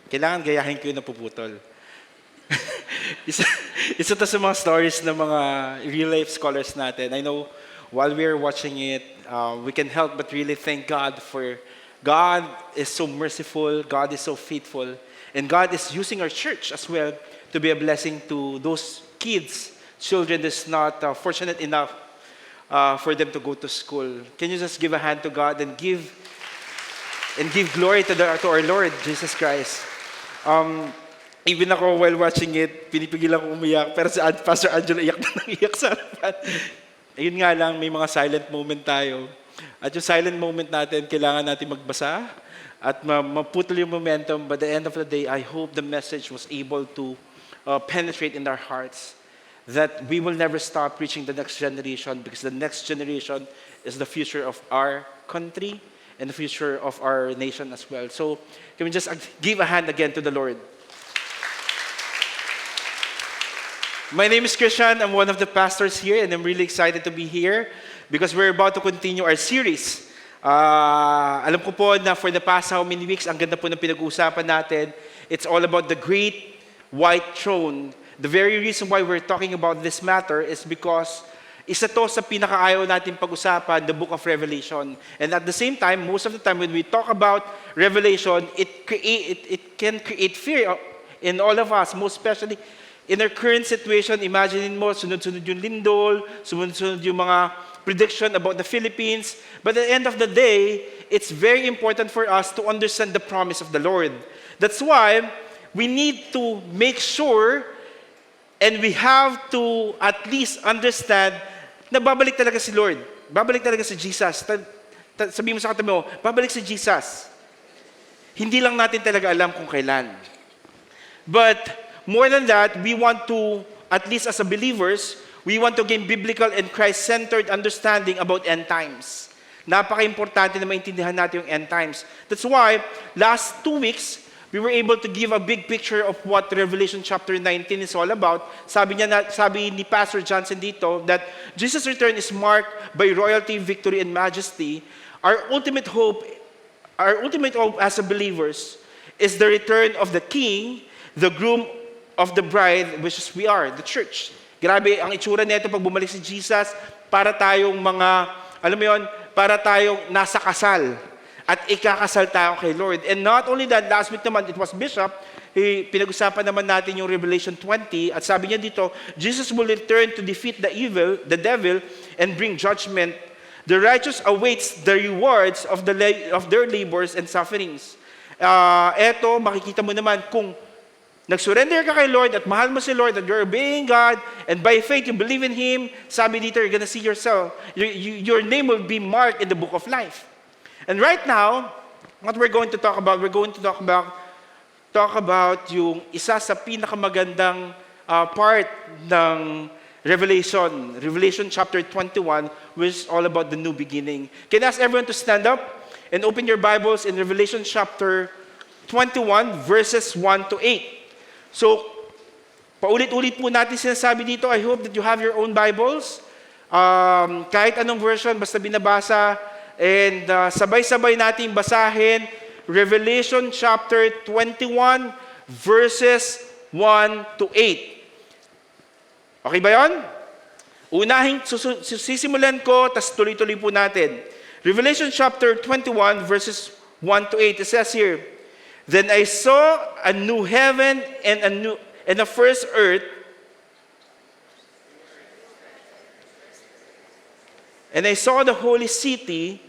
Kailangan gayahin ko yung napuputol. isa, isa to sa mga stories ng mga real-life scholars natin. I know while we're watching it, we can help but really thank God for God is so merciful, God is so faithful, and God is using our church as well to be a blessing to those kids, children that's not fortunate enough for them to go to school. Can you just give a hand to God and give glory to our Lord Jesus Christ? Even ako while watching it, pinipigilan ko umiyak, pero si Pastor Angelo iyak na iyak sa harapan. Ayun nga lang, may mga silent moment tayo. At yung silent moment natin, kailangan natin magbasa at maputol yung momentum. But at the end of the day, I hope the message was able to penetrate in our hearts, that we will never stop reaching the next generation, because the next generation is the future of our country and the future of our nation as well. So can we just give a hand again to the Lord? My name is Christian. I'm one of the pastors here, and I'm really excited to be here because we're about to continue our series. Alam ko po na for the past how many weeks, ang ganda po ng pinag-uusapan natin. It's all about the great white throne. The very reason why we're talking about this matter is because isa to sa pinakaayaw natin pag-usapan, the book of Revelation. And at the same time, most of the time when we talk about Revelation, it can create fear in all of us, most especially in our current situation. Imagine mo, sunod-sunod yung lindol, sunod-sunod yung mga prediction about the Philippines. But at the end of the day, it's very important for us to understand the promise of the Lord. That's why we need to make sure and we have to at least understand na babalik talaga si Lord. Babalik talaga si Jesus. Sabihin mo sa katabi mo, babalik si Jesus. Hindi lang natin talaga alam kung kailan. But more than that, we want to, at least as a believers, we want to gain biblical and Christ-centered understanding about end times. Napaka-importante na maintindihan natin yung end times. That's why, last 2 weeks, we were able to give a big picture of what Revelation chapter 19 is all about. Sabi ni Pastor Johnson dito, that Jesus' return is marked by royalty, victory, and majesty. Our ultimate hope as a believers is the return of the King, the groom of the bride, which is we are, the church. Grabe, ang itsura nito pag bumalik si Jesus, para tayong mga, alam mo yun, para tayong nasa kasal. At ikakasal tayo kay Lord. And not only that, last week naman, it was Bishop, pinag-usapan naman natin yung Revelation 20, at sabi niya dito, Jesus will return to defeat the devil, and bring judgment. The righteous awaits the rewards of their labors and sufferings. Eto, makikita mo naman kung nag-surrender ka kay Lord at mahal mo si Lord at you're obeying God and by faith you believe in Him, sabi dito, you're gonna see yourself, your name will be marked in the book of life. And right now, what we're going to talk about, talk about yung isa sa pinakamagandang part ng Revelation chapter 21, which is all about the new beginning. Can I ask everyone to stand up and open your Bibles in Revelation chapter 21, verses 1 to 8. So, paulit-ulit po natin sinasabi dito. I hope that you have your own Bibles. Kahit anong version, basta binabasa. And sabay-sabay natin basahin Revelation chapter 21, verses 1 to 8. Okay ba yun? Unahing sisimulan ko, tas tuloy-tuloy po natin. Revelation chapter 21, verses 1 to 8. It says here, Then I saw a new heaven and a first earth, and I saw the holy city,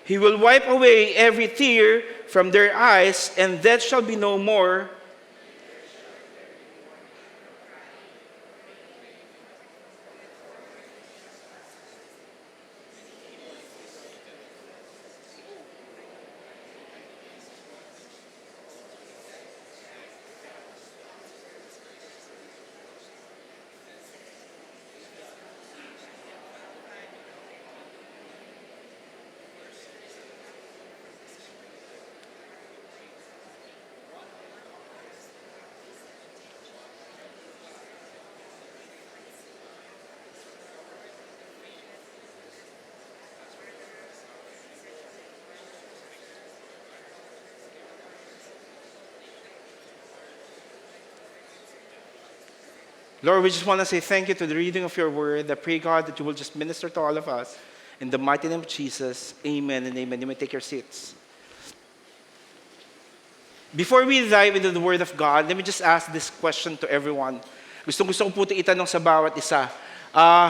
He will wipe away every tear from their eyes, and death shall be no more. Lord, we just want to say thank you to the reading of your word. I pray, God, that you will just minister to all of us. In the mighty name of Jesus, amen and amen. You may take your seats. Before we dive into the word of God, let me just ask this question to everyone. Gusto ko po itanong sa bawat isa.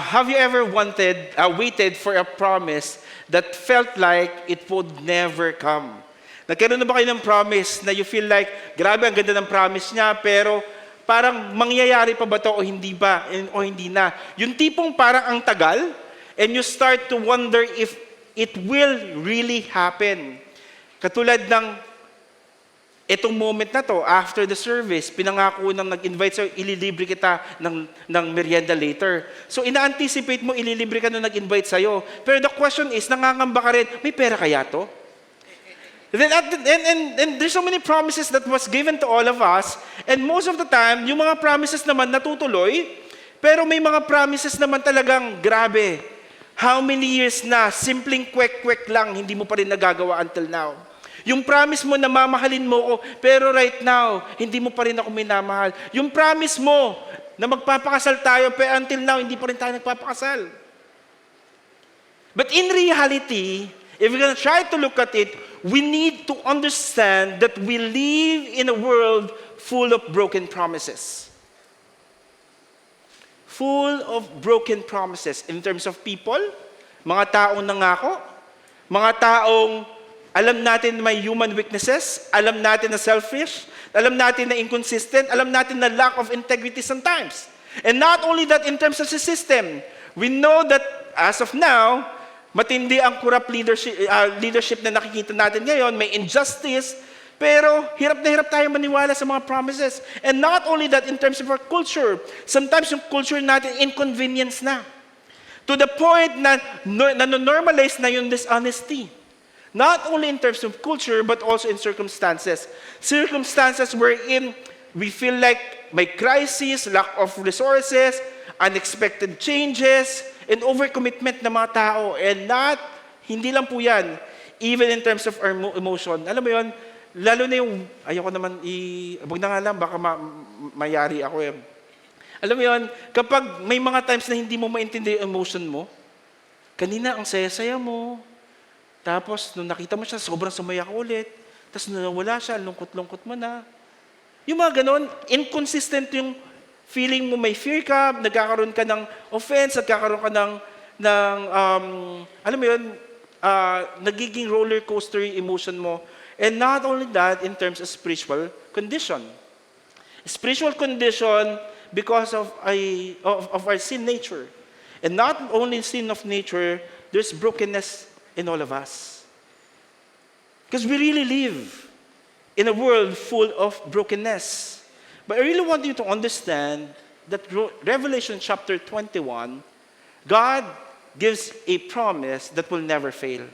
Have you ever waited for a promise that felt like it would never come? Nagkaroon na ba kayo ng promise na you feel like, grabe, ang ganda ng promise niya, pero parang mangyayari pa ba to o hindi ba, o hindi na? Yung tipong parang ang tagal, and you start to wonder if it will really happen. Katulad ng itong moment na to, after the service, pinangako nang nag-invite sa'yo, ililibre kita ng merienda later. So ina-anticipate mo, ililibre ka nung nag-invite sa'yo. Pero the question is, nangangamba ka rin, may pera kaya to? And there's so many promises that was given to all of us, and most of the time, yung mga promises naman natutuloy, pero may mga promises naman talagang grabe. How many years na, simpleng kwek-kwek lang, hindi mo pa rin nagagawa until now. Yung promise mo na mamahalin mo ko, pero right now, hindi mo pa rin ako minamahal. Yung promise mo na magpapakasal tayo, pero until now, hindi pa rin tayo nagpapakasal. But in reality, if we're gonna try to look at it, we need to understand that we live in a world full of broken promises. Full of broken promises in terms of people, mga taong nangako, mga taong alam natin may human weaknesses, alam natin na selfish, alam natin na inconsistent, alam natin na lack of integrity sometimes. And not only that in terms of the system, we know that as of now, matindi ang corrupt leadership na nakikita natin ngayon, may injustice, pero hirap na hirap tayo maniwala sa mga promises. And not only that in terms of our culture, sometimes yung culture natin inconvenience na. To the point na normalize na yung dishonesty. Not only in terms of culture, but also in circumstances. Circumstances wherein we feel like may crisis, lack of resources, unexpected changes, and overcommitment ng mga tao. And hindi lang po yan, even in terms of our emotion. Alam mo yun, lalo na yung, ayoko naman wag na nga lang, baka mayari ako eh. Alam mo yun, kapag may mga times na hindi mo maintindihan yung emotion mo, kanina ang saya-saya mo, tapos, nung nakita mo siya, sobrang sumaya ka ulit. Tapos, nung nawala siya, lungkot-lungkot mo na. Yung mga ganon, inconsistent yung feeling mo, may fear ka, nagkakaroon ka ng offense, nagkakaroon ka alam mo yun, nagiging roller coaster yung emotion mo. And not only that, in terms of spiritual condition. Spiritual condition because of our sin nature. And not only sin of nature, there's brokenness in all of us. Because we really live in a world full of brokenness. But I really want you to understand that Revelation chapter 21, God gives a promise that will never fail.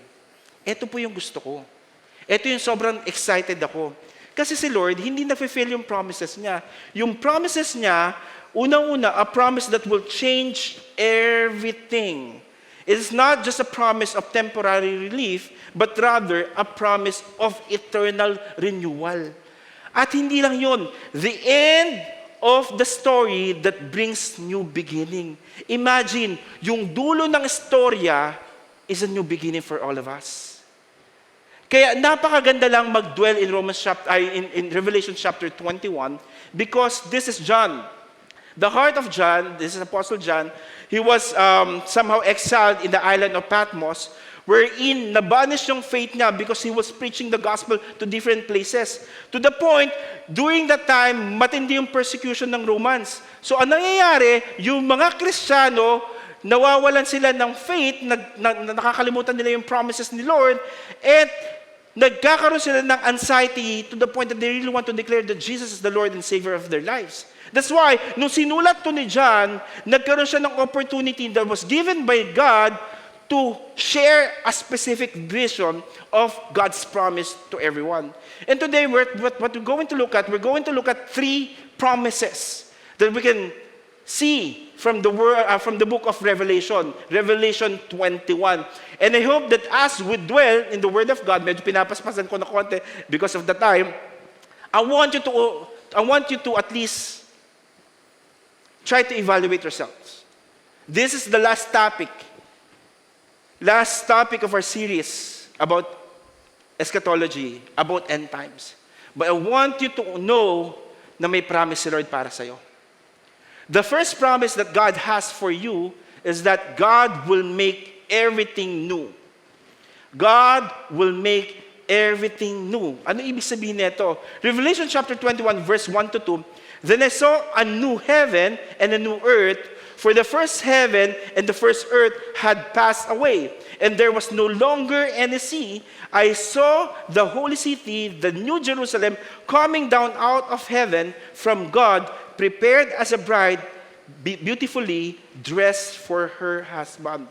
Ito po yung gusto ko. Ito yung sobrang excited ako. Kasi si Lord, hindi na-fulfill yung promises niya. Yung promises niya, unang-una, a promise that will change everything. It is not just a promise of temporary relief, but rather a promise of eternal renewal. At hindi lang yun, the end of the story that brings new beginning. Imagine, yung dulo ng istorya is a new beginning for all of us. Kaya napakaganda lang mag-dwell in Revelation chapter 21 because this is John. The heart of John, this is Apostle John, he was somehow exiled in the island of Patmos, wherein nabanish yung faith niya because he was preaching the gospel to different places. To the point, during that time, matindi yung persecution ng Romans. So ang nangyayari, yung mga Kristiyano, nawawalan sila ng faith, nakakalimutan nila yung promises ni Lord, and nagkakaroon sila ng anxiety to the point that they really want to declare that Jesus is the Lord and Savior of their lives. That's why, nung sinulat to ni John, nagkaroon siya ng opportunity that was given by God to share a specific vision of God's promise to everyone. And today, what we're going to look at, we're going to look at 3 promises that we can see from the book of Revelation, Revelation 21. And I hope that as we dwell in the Word of God, medyo pinapaspasan ko na konti because of the time, I want you to at least try to evaluate yourselves. This is the last topic of our series about eschatology, about end times. But I want you to know na may promise si Lord para sa'yo. The first promise that God has for you is that God will make everything new. God will make everything new. Ano ibig sabihin nito? Revelation chapter 21 verse 1 to 2, Then I saw a new heaven and a new earth, for the first heaven and the first earth had passed away, and there was no longer any sea. I saw the holy city, the new Jerusalem, coming down out of heaven from God, prepared as a bride, beautifully dressed for her husband.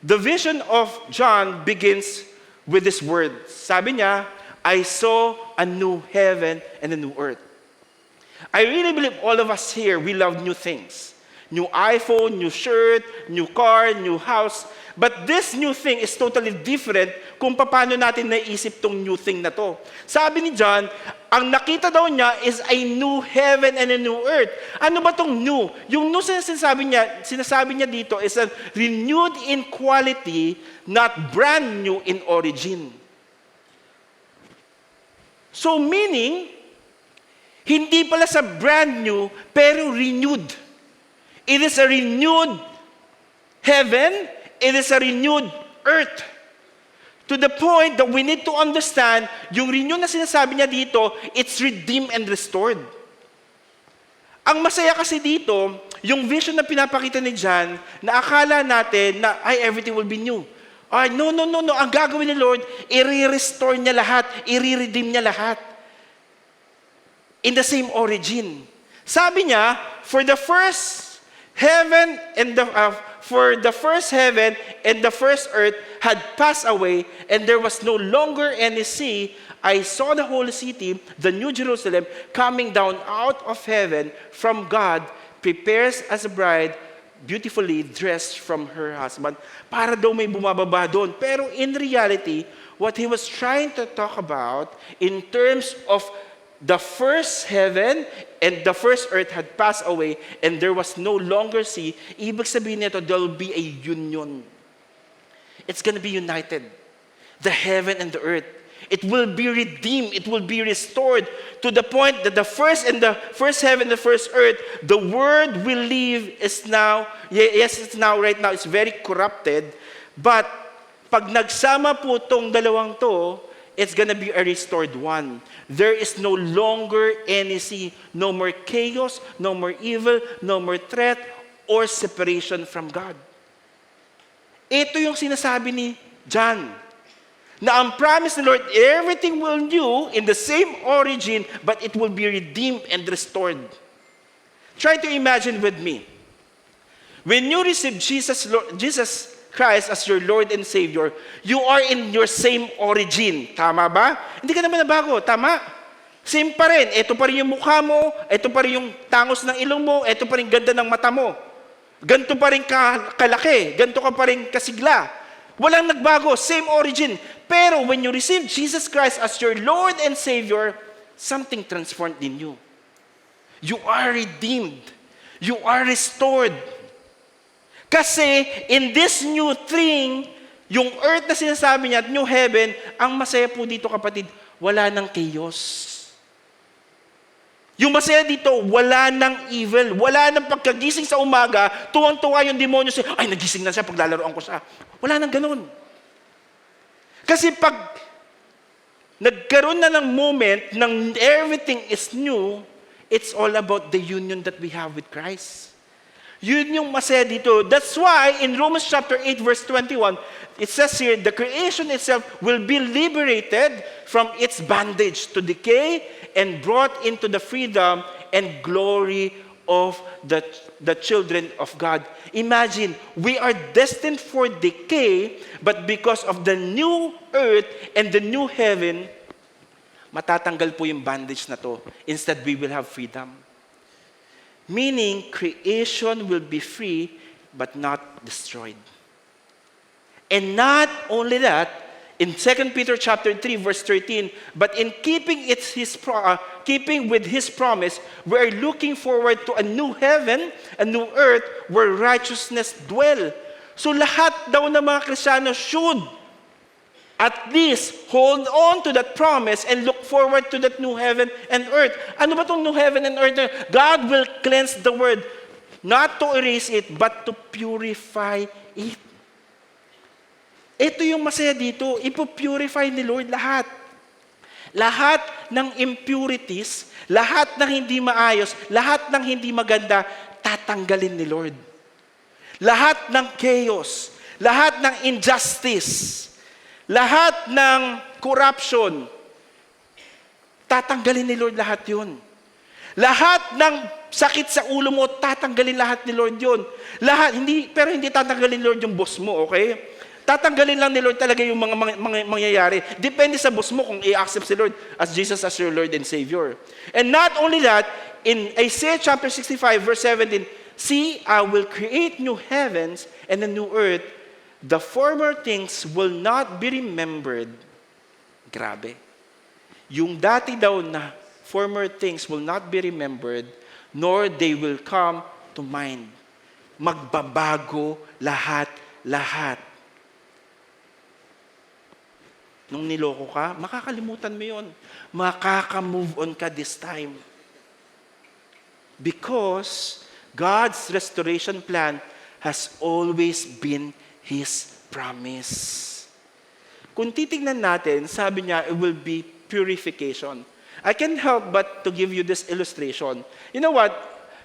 The vision of John begins with this word. Sabi niya, I saw a new heaven and a new earth. I really believe all of us here, we love new things. New iPhone, new shirt, new car, new house. But this new thing is totally different kung paano natin naisip tong new thing na to. Sabi ni John, ang nakita daw niya is a new heaven and a new earth. Ano ba tong new? Yung new sinasabi niya dito is a renewed in quality, not brand new in origin. So meaning, hindi pala sa brand new, pero renewed. It is a renewed heaven, it is a renewed earth. To the point that we need to understand, yung renewed na sinasabi niya dito, it's redeemed and restored. Ang masaya kasi dito, yung vision na pinapakita ni John, na akala natin na, everything will be new. No. Ang gagawin ni Lord, i-restore niya lahat, i-redeem niya lahat. In the same origin. Sabi niya, for the first heaven and the first earth had passed away, and there was no longer any sea. I saw the holy city, the new Jerusalem, coming down out of heaven from God, prepares as a bride, beautifully dressed from her husband. Para daw may bumababa doon. Pero in reality, what he was trying to talk about in terms of the first heaven and the first earth had passed away, and there was no longer sea. Ibig sabihin nito, there will be a union. It's going to be united. The heaven and the earth. It will be redeemed. It will be restored to the point that the first heaven and the first earth, the world we live is now, right now, it's very corrupted. But pag nagsama po tong dalawang to, it's gonna be a restored one. There is no longer any sea, no more chaos, no more evil, no more threat, or separation from God. Ito yung sinasabi ni John, na ang promise ni Lord, everything will new in the same origin, but it will be redeemed and restored. Try to imagine with me. When you receive Jesus Christ as your Lord and Savior, you are in your same origin. Tama ba? Hindi ka naman nabago. Tama? Same pa rin. Ito pa rin yung mukha mo, ito pa rin yung tangos ng ilong mo, ito pa rin ganda ng mata mo. Ganto pa rin kalaki, ganto ka pa rin kasigla. Walang nagbago, same origin. Pero when you receive Jesus Christ as your Lord and Savior, something transformed in you. You are redeemed. You are restored. Kasi in this new thing, yung earth na sinasabi niya at new heaven, ang masaya po dito kapatid, wala ng chaos. Yung masaya dito, wala ng evil, wala ng pagkagising sa umaga, tuwang-tuwa yung demonyo siya, nagising na siya, paglalaroan ko siya. Wala nang ganun. Kasi pag nagkaroon na ng moment ng everything is new, it's all about the union that we have with Christ. Yun yung masaya dito. That's why in Romans chapter 8 verse 21, it says here, the creation itself will be liberated from its bondage to decay and brought into the freedom and glory of the children of God. Imagine, we are destined for decay, but because of the new earth and the new heaven, matatanggal po yung bondage na to. Instead, we will have freedom. Meaning, creation will be free, but not destroyed. And not only that, In 2 Peter chapter 3, verse 13, but in keeping with his promise, we are looking forward to a new heaven, a new earth, where righteousness dwell. So lahat daw ng mga Kristiyano should at least hold on to that promise and look forward to that new heaven and earth. Ano ba itong new heaven and earth? God will cleanse the word, not to erase it, but to purify it. Ito yung masaya dito. Ipupurify ni Lord lahat. Lahat ng impurities, lahat ng hindi maayos, lahat ng hindi maganda, tatanggalin ni Lord. Lahat ng chaos, lahat ng injustice, lahat ng corruption, tatanggalin ni Lord lahat yun. Lahat ng sakit sa ulo mo, tatanggalin lahat ni Lord yun. Lahat, pero hindi tatanggalin ni Lord yung boss mo, okay? Tatanggalin lang ni Lord talaga yung mga mangyayari. Depende sa boss mo kung i-accept si Lord as Jesus as your Lord and Savior. And not only that, in Isaiah chapter 65, verse 17, see, I will create new heavens and a new earth. The former things will not be remembered. Grabe. Yung dati daw na former things will not be remembered, nor they will come to mind. Magbabago lahat. Nung niloko ka, makakalimutan mo yun. Makaka-move on ka this time. Because God's restoration plan has always been His promise. Kung titignan natin, sabi niya, it will be purification. I can't help but to give you this illustration. You know what?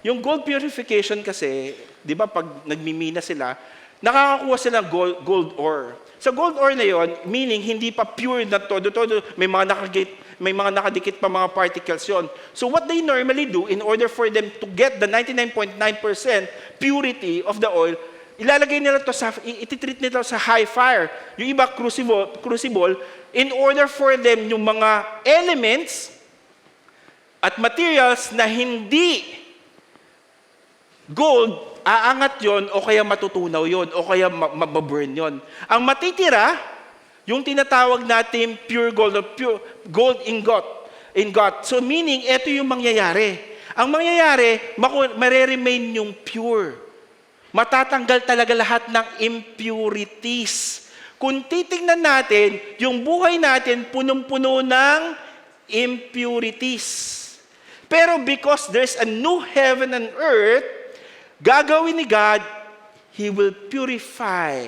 Yung gold purification kasi, di ba pag nagmimina sila, nakakakuha sila gold ore. Sa gold ore na yon, meaning hindi pa pure na todo, may mga nakadikit pa mga particles yon. So what they normally do, in order for them to get the 99.9% purity of the oil, ilalagay nila to ititreat nila sa high fire. Yung iba crucible, in order for them yung mga elements at materials na hindi gold, aangat yon o kaya matutunaw yon o kaya maburn yon. Ang matitira, yung tinatawag natin pure gold or pure gold ingot. So meaning, ito yung mangyayari. Ang mangyayari, mareremain yung pure. Matatanggal talaga lahat ng impurities. Kung titingnan natin, yung buhay natin punong-puno ng impurities. Pero because there's a new heaven and earth, gagawin ni God, He will purify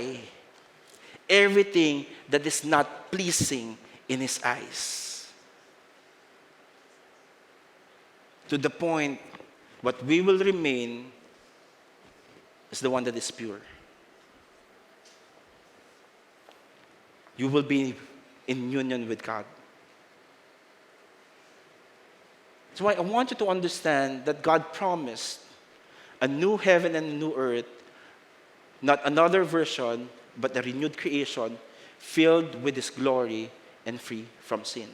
everything that is not pleasing in His eyes. To the point, what we will remain is the one that is pure. You will be in union with God. That's why I want you to understand that God promised a new heaven and a new earth, not another version, but a renewed creation filled with His glory and free from sin.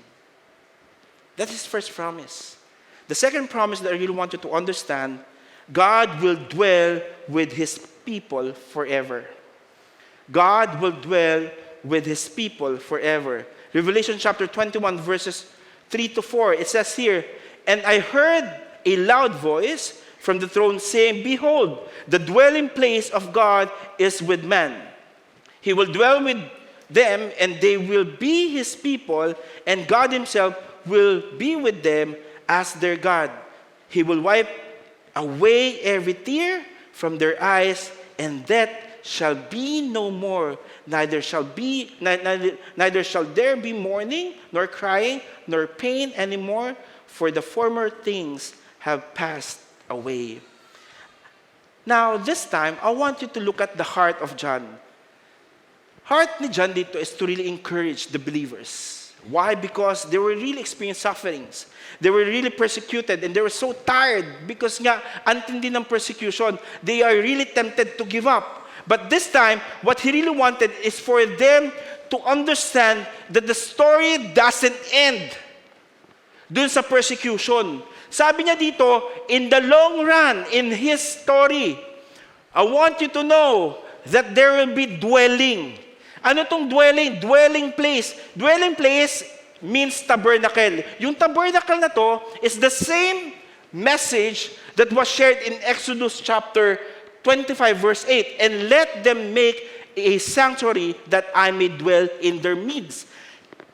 That's His first promise. The second promise that I really want you to understand, God will dwell with His people forever. God will dwell with His people forever. Revelation chapter 21, verses 3 to 4, it says here, and I heard a loud voice from the throne saying, behold, the dwelling place of God is with man. He will dwell with them, and they will be His people, and God Himself will be with them as their God. He will wipe away every tear from their eyes, and death shall be no more. Neither shall there be mourning, nor crying, nor pain anymore, for the former things have passed away. Now, this time, I want you to look at the heart of John. Heart ni John dito is to really encourage the believers. Why? Because they were really experiencing sufferings. They were really persecuted and they were so tired because nga, antindi ng persecution, they are really tempted to give up. But this time, what he really wanted is for them to understand that the story doesn't end dun sa persecution. Sabi niya dito, in the long run, in His story, I want you to know that there will be dwelling. Ano tong dwelling? Dwelling place. Dwelling place means tabernacle. Yung tabernacle na to is the same message that was shared in Exodus chapter 25 verse 8. And let them make a sanctuary that I may dwell in their midst.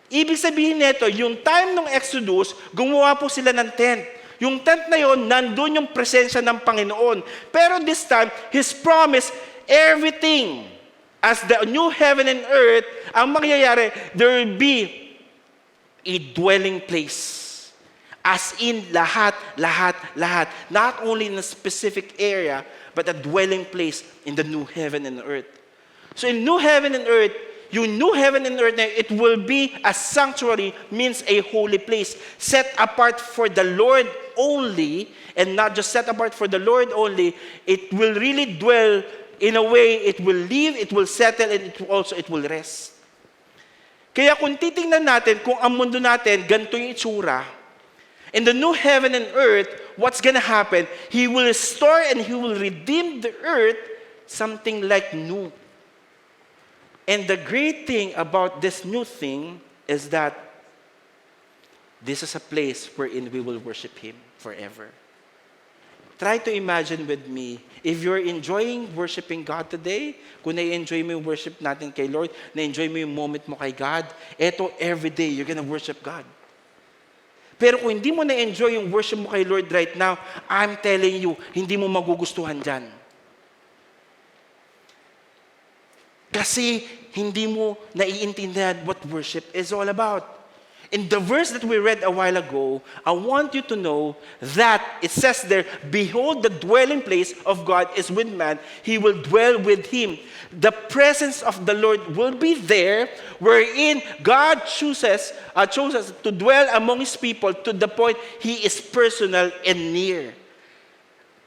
Ibig sabihin nito, yung time ng Exodus, gumawa po sila ng tent. Yung tent na yon, nandun yung presensya ng Panginoon. Pero this time, His promise, everything, as the new heaven and earth, ang mangyayari, there will be a dwelling place. As in lahat. Not only in a specific area, but a dwelling place in the new heaven and earth. So in new heaven and earth, yung new heaven and earth, it will be a sanctuary, means a holy place, set apart for the Lord only, and not just set apart for the Lord only, it will really dwell in a way, it will live, it will settle, and it will rest. Kaya kung titingnan natin, kung ang mundo natin, ganito yung itsura, in the new heaven and earth, what's gonna happen? He will restore and He will redeem the earth, something like new. And the great thing about this new thing is that this is a place wherein we will worship Him forever. Try to imagine with me, if you're enjoying worshiping God today, kung na-enjoy mo yung worship natin kay Lord, na-enjoy mo yung moment mo kay God, eto every day, you're gonna worship God. Pero kung hindi mo na-enjoy yung worship mo kay Lord right now, I'm telling you, hindi mo magugustuhan dyan. Kasi hindi mo naiintindihan what worship is all about. In the verse that we read a while ago, I want you to know that it says there, behold, the dwelling place of God is with man. He will dwell with him. The presence of the Lord will be there, wherein God chose us to dwell among His people to the point He is personal and near.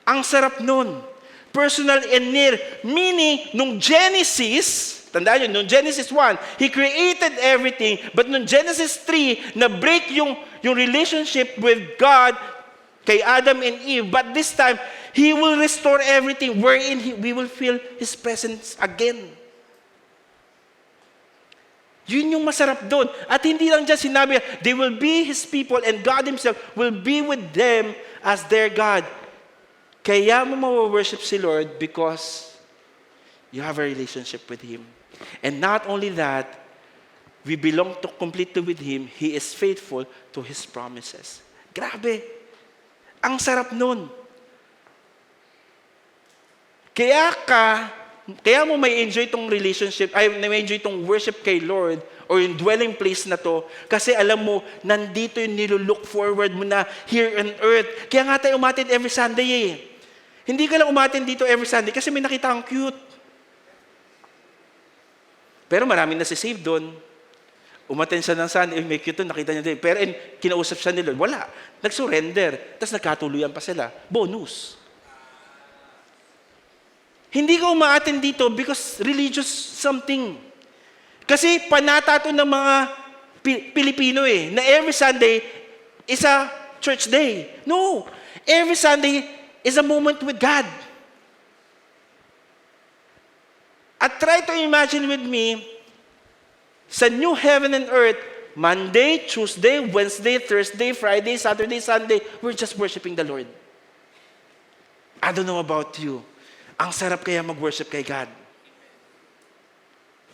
Ang sarap nun. Personal and near. Meaning, nung Genesis, tandaan nyo, nung Genesis 1, He created everything. But nung Genesis 3, na-break yung relationship with God kay Adam and Eve. But this time, He will restore everything wherein we will feel His presence again. Yun yung masarap doon. At hindi lang dyan sinabi, they will be His people and God Himself will be with them as their God. Kaya mo ma-worship si Lord because you have a relationship with Him. And not only that, we belong to completely with Him. He is faithful to His promises. Grabe. Ang sarap nun. Kaya mo may enjoy itong relationship, may enjoy itong worship kay Lord or yung dwelling place na to kasi alam mo, nandito yung nilulook forward mo na here on earth. Kaya nga tayo umatin every Sunday eh. Hindi ka lang umatin dito every Sunday kasi may nakita kang cute. Pero maraming nasisave doon. Umaten siya ng Sunday, may cute doon, nakita niya din. Pero kinausap siya ni Lord, wala. Nag-surrender. Tapos nagkatuluyan pa sila. Bonus. Hindi ka umaaten dito because religious something. Kasi panata to ng mga Pilipino eh, na every Sunday is a church day. No. Every Sunday is a moment with God. At try to imagine with me, sa new heaven and earth, Monday, Tuesday, Wednesday, Thursday, Friday, Saturday, Sunday, we're just worshiping the Lord. I don't know about you. Ang sarap kaya mag-worship kay God.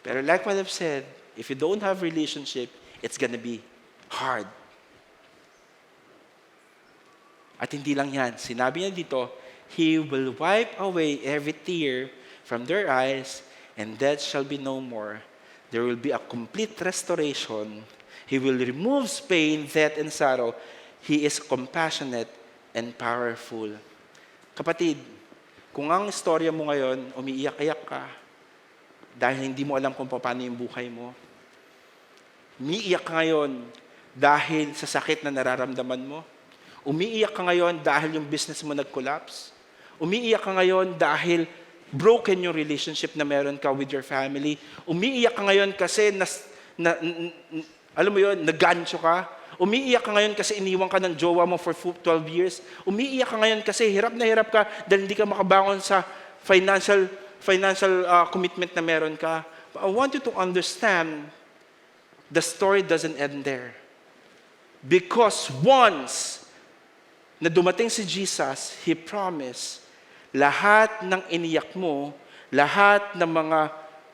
Pero like what I've said, if you don't have relationship, it's gonna be hard. At hindi lang yan. Sinabi niya dito, He will wipe away every tear from their eyes, and death shall be no more. There will be a complete restoration. He will remove pain, death, and sorrow. He is compassionate and powerful. Kapatid, kung ang istorya mo ngayon, umiiyak-iyak ka, dahil hindi mo alam kung paano yung buhay mo, umiiyak ka ngayon dahil sa sakit na nararamdaman mo, umiiyak ka ngayon dahil yung business mo nag-collapse, umiiyak ka ngayon dahil broken yung relationship na meron ka with your family, umiiyak ka ngayon kasi alam mo yun, nagancho ka, umiiyak ka ngayon kasi iniwan ka ng jowa mo for 12 years, umiiyak ka ngayon kasi hirap na hirap ka dahil hindi ka makabangon sa financial commitment na meron ka. But I want you to understand, the story doesn't end there. Because once na dumating si Jesus, He promised, lahat ng iniyak mo, lahat ng mga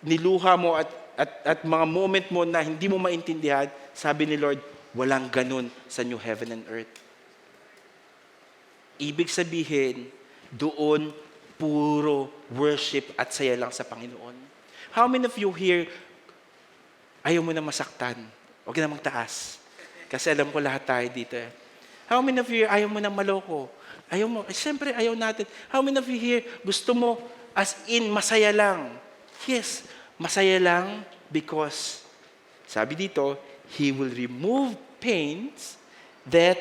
niluha mo at mga moment mo na hindi mo maintindihan, sabi ni Lord, walang ganun sa new heaven and earth. Ibig sabihin, doon puro worship at saya lang sa Panginoon. How many of you here, ayaw mo na masaktan? Huwag na magtaas. Kasi alam ko lahat tayo dito eh. How many of you here, ayaw mo na maloko? Ayaw mo, siyempre ayaw natin. How many of you here, gusto mo as in masaya lang? Yes, masaya lang because, sabi dito, He will remove pains, death,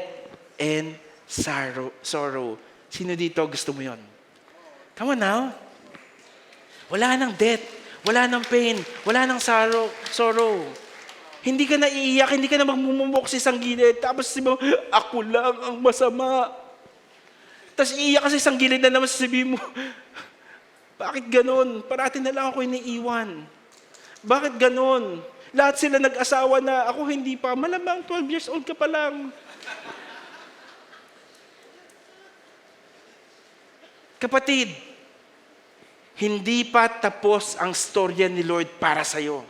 and sorrow. Sino dito gusto mo yon? Come on now. Wala nang death, wala nang pain, wala nang sorrow. Hindi ka na iiyak, hindi ka na magmumumok sa isang gilid. Tapos sabi mo, ako lang ang masama. Tapos iiyak ka sa isang gilid na naman sasabihin mo, bakit ganun? Parati na lang ako iniiwan. Bakit ganun? Lahat sila nag-asawa na, ako hindi pa. Malamang 12 years old ka pa lang. Kapatid, hindi pa tapos ang storya ni Lord para sa'yo.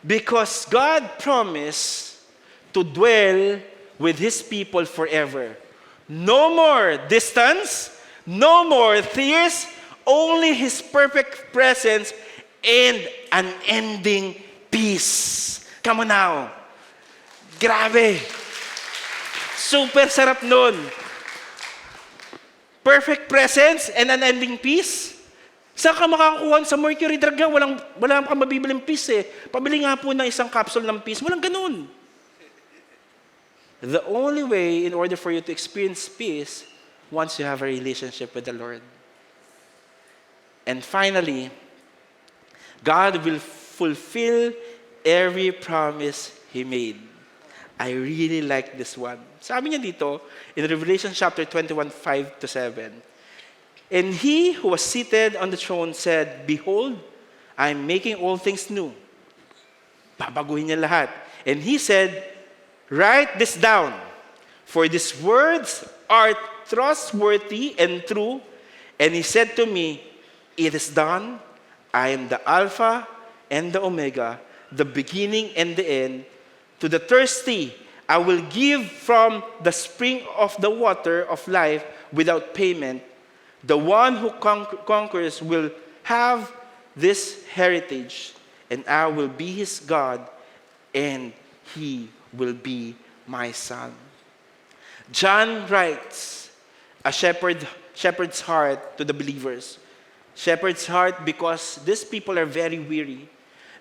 Because God promised to dwell with His people forever. No more distance, no more tears, only His perfect presence and unending peace. Come on now. Grabe. Super sarap nun. Perfect presence and unending peace. Saan ka makakakuha sa Mercury drug yan? Wala kang mabibiling peace eh. Pabili nga po ng isang capsule ng peace. Walang ganun. The only way in order for you to experience peace, once you have a relationship with the Lord. And finally, God will fulfill every promise He made. I really like this one. Sabi niya dito, in Revelation chapter 21, 5-7, and He who was seated on the throne said, behold, I am making all things new. Babaguhin niya lahat. And He said, write this down, for these words are trustworthy and true. And He said to me, it is done. I am the Alpha and the Omega, the beginning and the end. To the thirsty, I will give from the spring of the water of life without payment. The one who conquers will have this heritage, and I will be his God, and he will be my son. John writes, a shepherd's heart to the believers. Shepherd's heart because these people are very weary.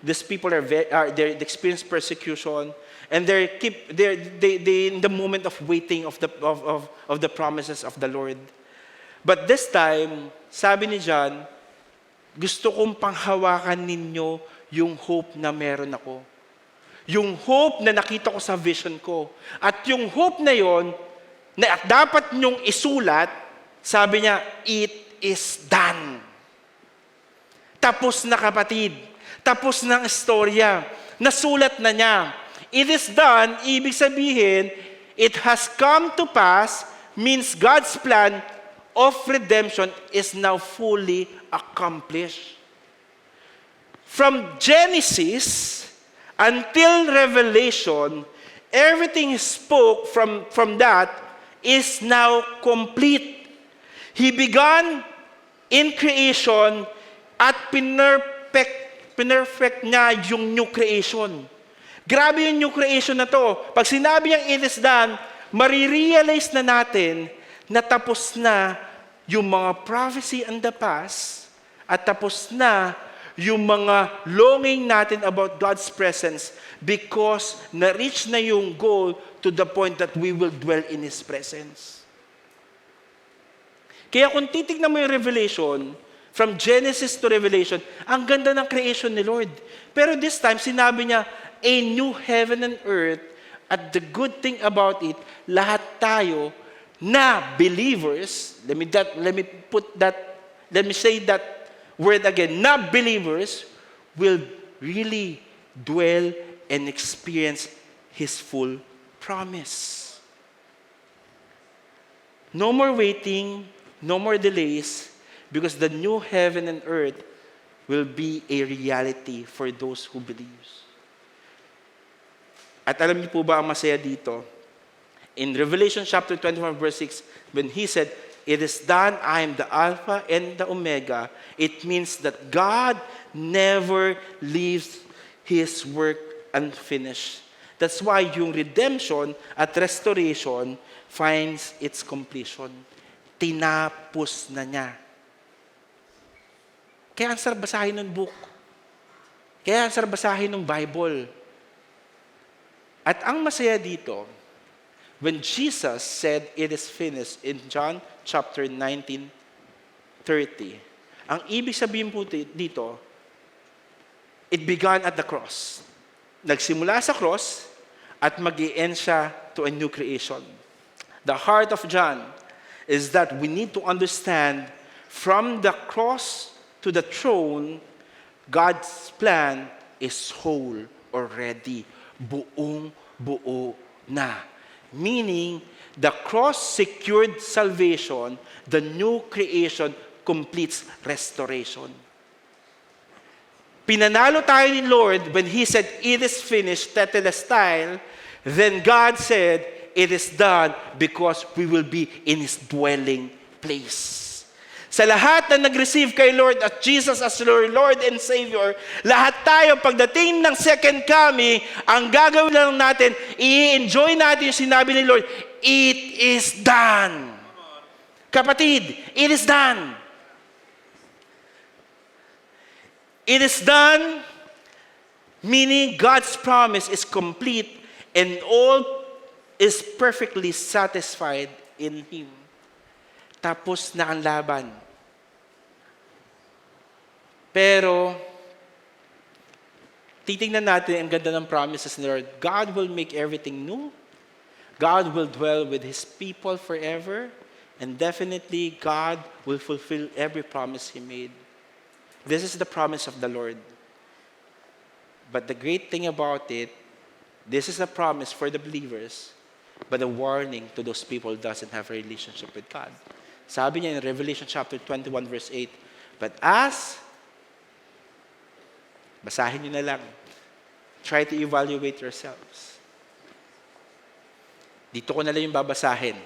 These people they experience persecution, and they in the moment of waiting of the promises of the Lord. But this time, sabi ni John, gusto kong panghawakan ninyo yung hope na meron ako. Yung hope na nakita ko sa vision ko. At yung hope na yon, na dapat nyong isulat, sabi niya, it is done. Tapos na kapatid. Tapos na ang istorya. Nasulat na niya. It is done, ibig sabihin, it has come to pass, means God's plan of redemption is now fully accomplished. From Genesis until Revelation, everything he spoke from that is now complete. He began in creation at pinperfect niya yung new creation. Grabe yung new creation na to. Pag sinabi niyang it is done, marirealize na natin na tapos na yung mga prophecy in the past at tapos na yung mga longing natin about God's presence because na-reach na yung goal to the point that we will dwell in His presence. Kaya kung titignan mo yung Revelation, from Genesis to Revelation, ang ganda ng creation ni Lord. Pero this time, sinabi niya, a new heaven and earth, at the good thing about it, lahat tayo na believers, let me say that word again, na believers, will really dwell and experience His full promise. No more waiting, no more delays, because the new heaven and earth will be a reality for those who believes. At alam niyo po ba ang masaya dito? In Revelation chapter 21 verse 6, when He said, "It is done, I am the Alpha and the Omega," it means that God never leaves His work unfinished. That's why yung redemption at restoration finds its completion. Tinapos na niya. Kaya ang sarap basahin ng book. Kaya ang sarap basahin ng Bible. At ang masaya dito, when Jesus said, "It is finished," in John chapter 19:30, ang ibig sabihin po dito, it began at the cross. Nagsimula sa cross at mag-i-end siya to a new creation. The heart of John is that we need to understand from the cross to the throne, God's plan is whole already. Buong-buo na. Meaning, the cross secured salvation, the new creation completes restoration. Pinanalo tayo ni Lord when He said, "It is finished," tetelestai, then God said, "It is done," because we will be in His dwelling place. Sa lahat na nag-receive kay Lord at Jesus as Lord and Savior, lahat tayo pagdating ng second coming, ang gagawin lang natin, i-enjoy natin yung sinabi ni Lord, "It is done." Kapatid, it is done. It is done, meaning God's promise is complete and all is perfectly satisfied in Him. Tapos na ang laban. Pero, titingnan natin ang ganda ng promises ni Lord. God will make everything new. God will dwell with His people forever. And definitely, God will fulfill every promise He made. This is the promise of the Lord. But the great thing about it, this is a promise for the believers, but a warning to those people who doesn't have a relationship with God. Sabi niya in Revelation chapter 21 verse 8, "But basahin niyo na lang, try to evaluate yourselves." Dito ko na lang yung babasahin.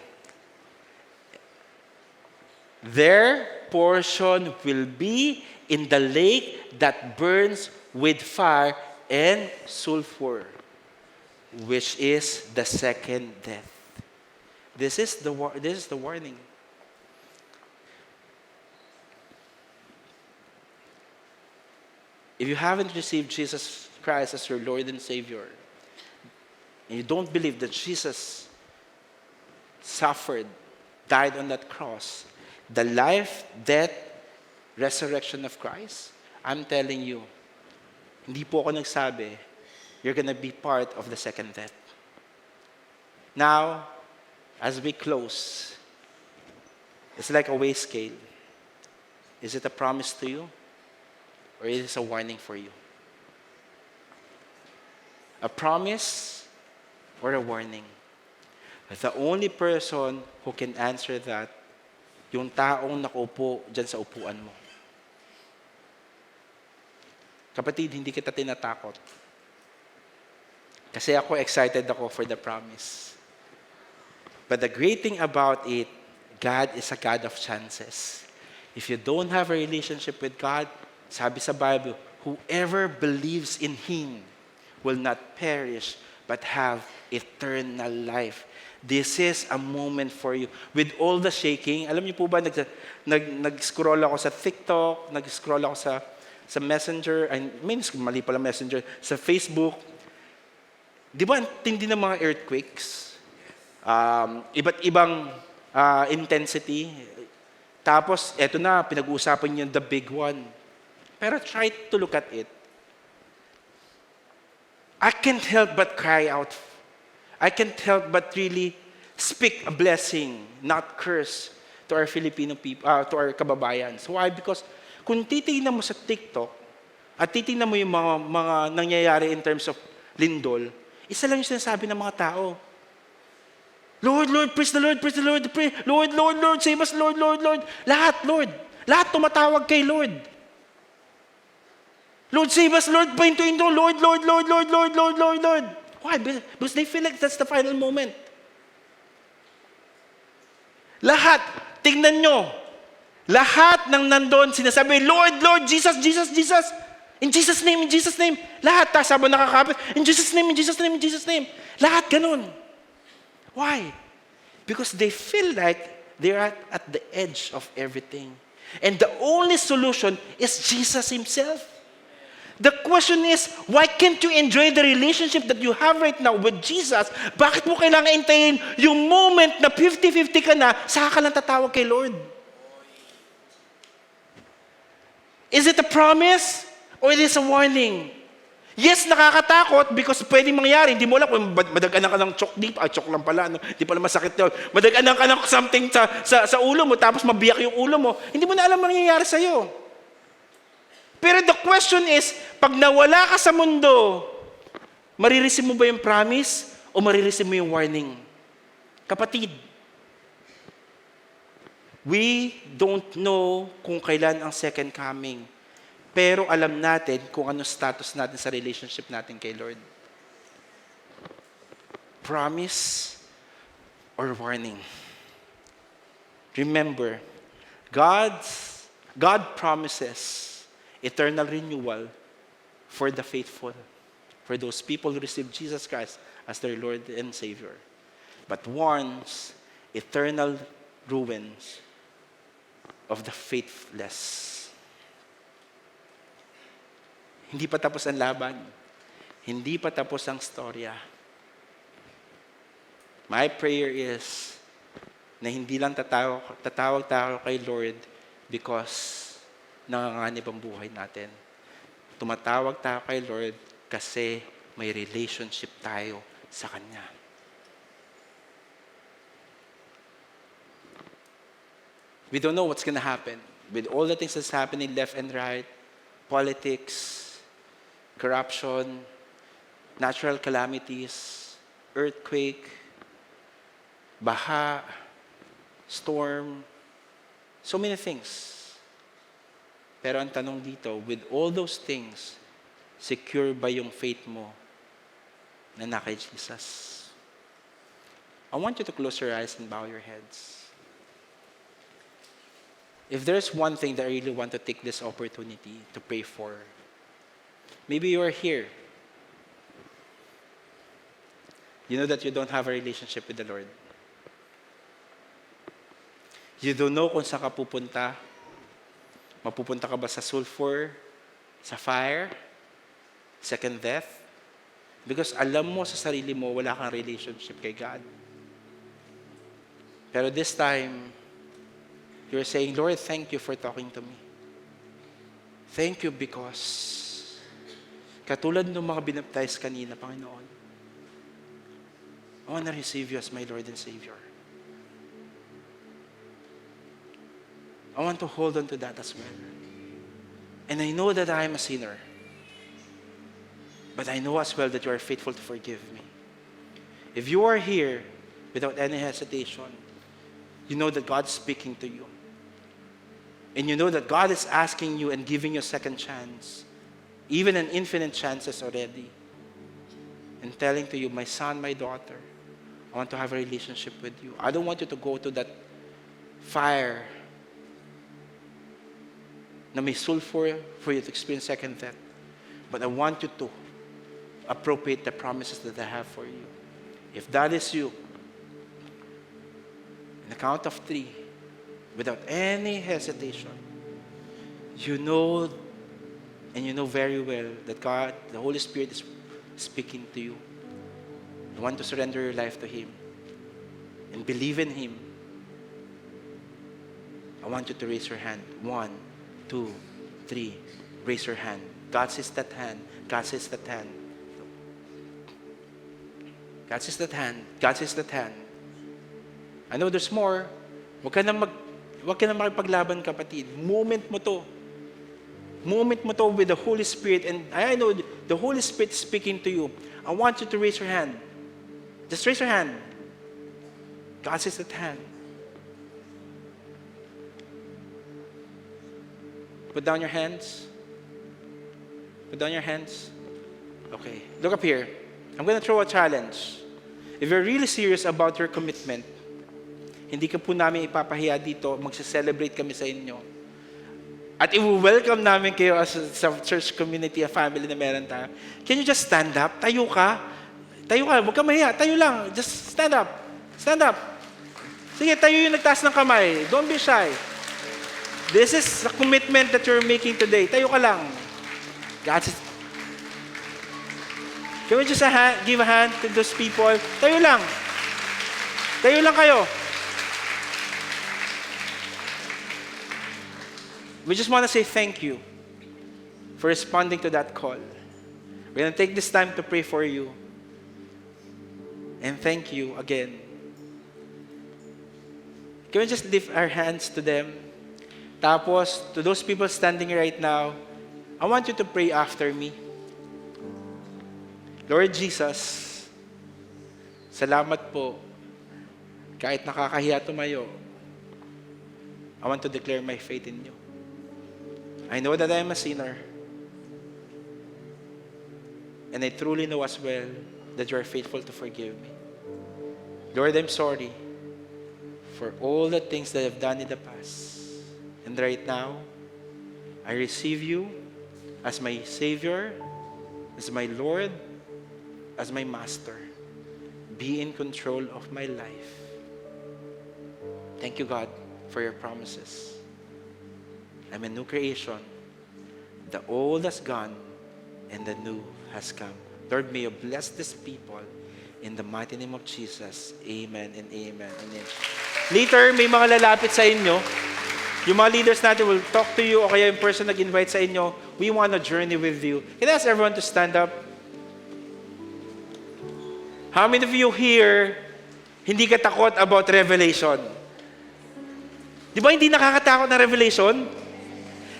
"Their portion will be in the lake that burns with fire and sulfur, which is the second death." This is the warning. If you haven't received Jesus Christ as your Lord and Savior, and you don't believe that Jesus suffered, died on that cross, the life, death, resurrection of Christ, I'm telling you, hindi po ako nagsabi, you're gonna be part of the second death. Now, as we close, it's like a weigh scale. Is it a promise to you? Or is it a warning for you? A promise or a warning? The only person who can answer that, yung taong nakaupo dyan sa upuan mo. Kapatid, hindi kita tinatakot. Kasi ako, excited ako for the promise. But the great thing about it, God is a God of chances. If you don't have a relationship with God, sabi sa Bible, whoever believes in Him will not perish, but have eternal life. This is a moment for you. With all the shaking, alam niyo po ba, nag-scroll ako sa TikTok, nag-scroll ako sa Messenger, mali pala Messenger, sa Facebook. Di ba ang tindi ng mga earthquakes? Iba't ibang intensity. Tapos, eto na, pinag-uusapan niyo the big one. Pero try to look at it. I can't help but cry out. I can't help but really speak a blessing, not curse, to our Filipino people, to our kababayan. So why? Because kung titignan mo sa TikTok, at titingnan mo yung mga nangyayari in terms of lindol, isa lang yung sinasabi ng mga tao. Lord, Lord, praise the Lord, praise the Lord, pray. Lord, Lord, Lord, save us, Lord, Lord, Lord. Lahat, Lord. Lahat tumatawag kay Lord. Lord, save us, Lord, pahinto, Lord, Lord, Lord, Lord, Lord, Lord, Lord, Lord. Why? Because they feel like that's the final moment. Lahat, tingnan nyo. Lahat ng nandun, sinasabi, Lord, Lord, Jesus, Jesus, Jesus. In Jesus' name, in Jesus' name. Lahat, sabon nakakapit, in Jesus' name, in Jesus' name, in Jesus' name. Lahat ganun. Why? Because they feel like they're at the edge of everything. And the only solution is Jesus Himself. The question is, why can't you enjoy the relationship that you have right now with Jesus? Bakit mo kailangan intayin yung moment na 50-50 ka na, saka ka lang tatawag kay Lord? Is it a promise or it is a warning? Yes, nakakatakot because pwedeng mangyari. Hindi mo alam kung madaganan ka ng chok dito. Chok lang pala. No? Hindi pala masakit yun. Madaganan ka ng something sa ulo mo tapos mabiyak yung ulo mo. Hindi mo na alam mangyayari sa'yo. Pero the question is, pag nawala ka sa mundo, marireceive mo ba yung promise o marireceive mo yung warning? Kapatid, we don't know kung kailan ang second coming. Pero alam natin kung ano status natin sa relationship natin kay Lord. Promise or warning. Remember, God promises eternal renewal for the faithful, for those people who receive Jesus Christ as their Lord and Savior. But warns eternal ruins of the faithless. Hindi pa tapos ang laban. Hindi pa tapos ang storya. My prayer is na hindi lang tatawag tayo kay Lord because nanganganib ang buhay natin. Tumatawag tayo kay Lord kasi may relationship tayo sa Kanya. We don't know what's gonna happen. With all the things that's happening left and right, politics, corruption, natural calamities, earthquake, baha, storm, so many things. Pero ang tanong dito, with all those things, secure ba yung faith mo na kay Jesus? I want you to close your eyes and bow your heads. If there's one thing that I really want to take this opportunity to pray for, maybe you are here. You know that you don't have a relationship with the Lord. You don't know kung saan ka pupunta. Mapupunta ka ba sa sulfur, sa fire, second death? Because alam mo sa sarili mo, wala kang relationship kay God. Pero this time, you're saying, Lord, thank you for talking to me. Thank you because katulad ng mga binaptize kanina, Panginoon, I want to receive you as my Lord and Savior. I want to hold on to that as well. And I know that I am a sinner. But I know as well that you are faithful to forgive me. If you are here without any hesitation, you know that God is speaking to you. And you know that God is asking you and giving you a second chance. Even an infinite chances already. And telling to you, my son, my daughter, I want to have a relationship with you. I don't want you to go to that fire na may sulfur for you to experience second death. But I want you to appropriate the promises that I have for you. If that is you, in the count of 3, without any hesitation, you know and you know very well that God, the Holy Spirit is speaking to you. You want to surrender your life to Him and believe in Him. I want you to raise your hand. 1, 2, 3. Raise your hand. God sees that hand. God sees that hand. God sees that hand. God sees that hand. I know there's more. Huwag ka na makipaglaban, kapatid. Moment mo to. moment mo to with the Holy Spirit, and I know the Holy Spirit is speaking to you. I want you to raise your hand. Just raise your hand. God says at hand. Put down your hands. Put down your hands. Okay. Look up here. I'm going to throw a challenge. If you're really serious about your commitment, hindi ka po namin ipapahiya dito, magse-celebrate kami sa inyo. At i-welcome namin kayo as sa church community, a family na meron tayo. Can you just stand up? Tayo ka. Tayo ka. Huwag ka mahiya. Tayo lang. Just stand up. Stand up. Sige, tayo yung nagtaas ng kamay. Don't be shy. This is a commitment that you're making today. Tayo ka lang. God says, can we just give a hand to those people? Tayo lang. Tayo lang kayo. We just want to say thank you for responding to that call. We're going to take this time to pray for you. And thank you again. Can we just lift our hands to them? Tapos, to those people standing right now, I want you to pray after me. Lord Jesus, salamat po. Kahit nakakahiya tumayo, I want to declare my faith in you. I know that I am a sinner. And I truly know as well that you are faithful to forgive me. Lord, I'm sorry for all the things that I've done in the past. And right now, I receive you as my Savior, as my Lord, as my Master. Be in control of my life. Thank you, God, for your promises. I'm a new creation. The old has gone and the new has come. Lord, may you bless these people in the mighty name of Jesus. Amen and amen and amen. Later, may mga lalapit sa inyo. Yung mga leaders natin will talk to you o kaya yung person nag-invite sa inyo. We want to journey with you. Can I ask everyone to stand up? How many of you here hindi ka takot about revelation? Di ba hindi nakakatakot na revelation?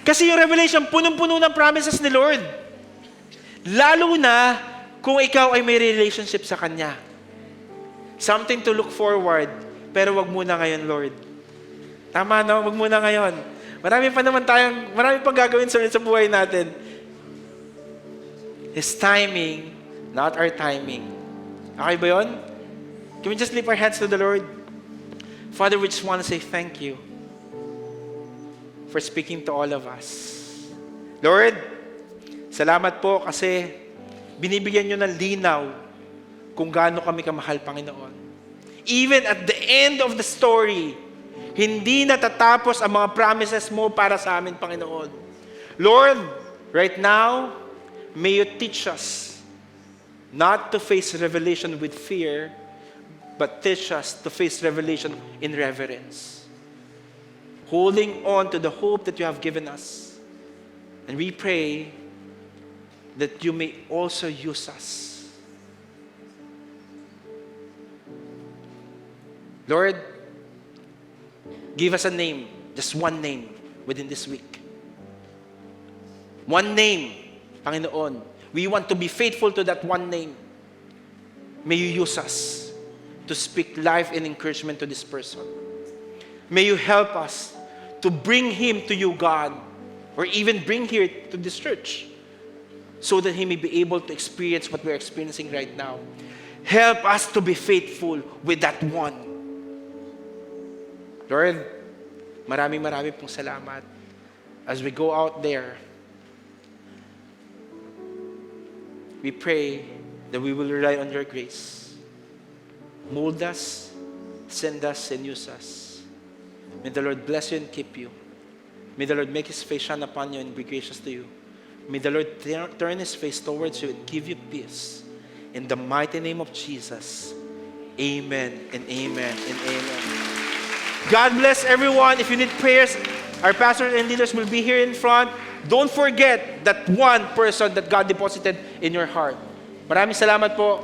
Kasi yung revelation, punong-puno ng promises ni Lord. Lalo na kung ikaw ay may relationship sa Kanya. Something to look forward, pero wag muna ngayon, Lord. Tama, no? Wag muna ngayon. Marami pang gagawin sa buhay natin. His timing, not our timing. Okay ba yun? Can we just lift our hands to the Lord? Father, we just want to say thank you for speaking to all of us. Lord, salamat po kasi binibigyan nyo ng linaw kung gaano kami kamahal, Panginoon. Even at the end of the story, hindi natatapos ang mga promises mo para sa amin, Panginoon. Lord, right now, may you teach us not to face revelation with fear, but teach us to face revelation in reverence. Holding on to the hope that you have given us. And we pray that you may also use us. Lord, give us a name, just one name within this week. One name, Panginoon. We want to be faithful to that one name. May you use us to speak life and encouragement to this person. May you help us to bring him to you, God, or even bring here to this church so that he may be able to experience what we're experiencing right now. Help us to be faithful with that one. Lord, maraming pong salamat. As we go out there, we pray that we will rely on your grace. Mold us, send us, and use us. May the Lord bless you and keep you. May the Lord make his face shine upon you and be gracious to you. May the Lord turn his face towards you and give you peace. In the mighty name of Jesus, amen and amen and amen. God bless everyone. If you need prayers, our pastors and leaders will be here in front. Don't forget that one person that God deposited in your heart. Maraming salamat po.